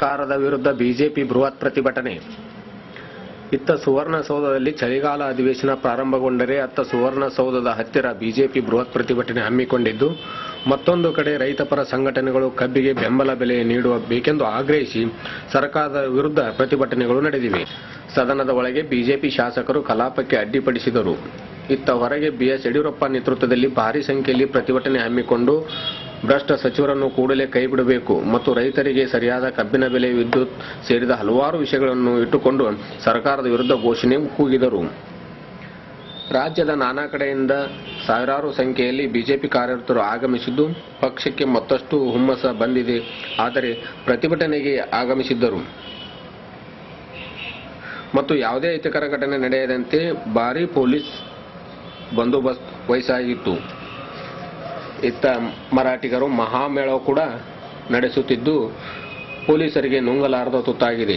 ಸರ್ಕಾರದ ವಿರುದ್ಧ ಬಿಜೆಪಿ ಬೃಹತ್ ಪ್ರತಿಭಟನೆ. ಇತ್ತ ಸುವರ್ಣಸೌಧದಲ್ಲಿ ಚಳಿಗಾಲ ಅಧಿವೇಶನ ಪ್ರಾರಂಭಗೊಂಡರೆ ಅತ್ತ ಸುವರ್ಣಸೌಧದ ಹತ್ತಿರ ಬಿಜೆಪಿ ಬೃಹತ್ ಪ್ರತಿಭಟನೆ ಹಮ್ಮಿಕೊಂಡಿದ್ದು, ಮತ್ತೊಂದು ಕಡೆ ರೈತಪರ ಸಂಘಟನೆಗಳು ಕಬ್ಬಿಗೆ ಬೆಂಬಲ ಬೆಲೆ ನೀಡಬೇಕೆಂದು ಆಗ್ರಹಿಸಿ ಸರ್ಕಾರದ ವಿರುದ್ಧ ಪ್ರತಿಭಟನೆಗಳು ನಡೆದಿವೆ. ಸದನದ ಒಳಗೆ ಬಿಜೆಪಿ ಶಾಸಕರು ಕಲಾಪಕ್ಕೆ ಅಡ್ಡಿಪಡಿಸಿದರು. ಇತ್ತ ಹೊರಗೆ ಬಿಎಸ್ ಯಡಿಯೂರಪ್ಪ ನೇತೃತ್ವದಲ್ಲಿ ಭಾರೀ ಸಂಖ್ಯೆಯಲ್ಲಿ ಪ್ರತಿಭಟನೆ ಹಮ್ಮಿಕೊಂಡು ಭ್ರಷ್ಟ ಸಚಿವರನ್ನು ಕೂಡಲೇ ಕೈಬಿಡಬೇಕು ಮತ್ತು ರೈತರಿಗೆ ಸರಿಯಾದ ಕಬ್ಬಿನ ಬೆಲೆ, ವಿದ್ಯುತ್ ಸೇರಿದ ಹಲವಾರು ವಿಷಯಗಳನ್ನು ಇಟ್ಟುಕೊಂಡು ಸರ್ಕಾರದ ವಿರುದ್ಧ ಘೋಷಣೆ ಕೂಗಿದರು. ರಾಜ್ಯದ ನಾನಾ ಕಡೆಯಿಂದ ಸಾವಿರಾರು ಸಂಖ್ಯೆಯಲ್ಲಿ ಬಿಜೆಪಿ ಕಾರ್ಯಕರ್ತರು ಆಗಮಿಸಿದ್ದು ಪಕ್ಷಕ್ಕೆ ಮತ್ತಷ್ಟು ಹುಮ್ಮಸ್ಸು ಬಂದಿದೆ. ಆದರೆ ಪ್ರತಿಭಟನೆಗೆ ಆಗಮಿಸಿದ್ದರು ಮತ್ತು ಯಾವುದೇ ಅಹಿತಕರ ಘಟನೆ ನಡೆಯದಂತೆ ಭಾರೀ ಪೊಲೀಸ್ ಬಂದೋಬಸ್ತ್ ವಹಿಸಲಾಗಿತ್ತು. ಇತ್ತ ಮರಾಠಿಗರು ಮಹಾಮೇಳ ಕೂಡ ನಡೆಸುತ್ತಿದ್ದು ಪೊಲೀಸರಿಗೆ ನುಂಗಲಾರದ ತುತ್ತಾಗಿದೆ.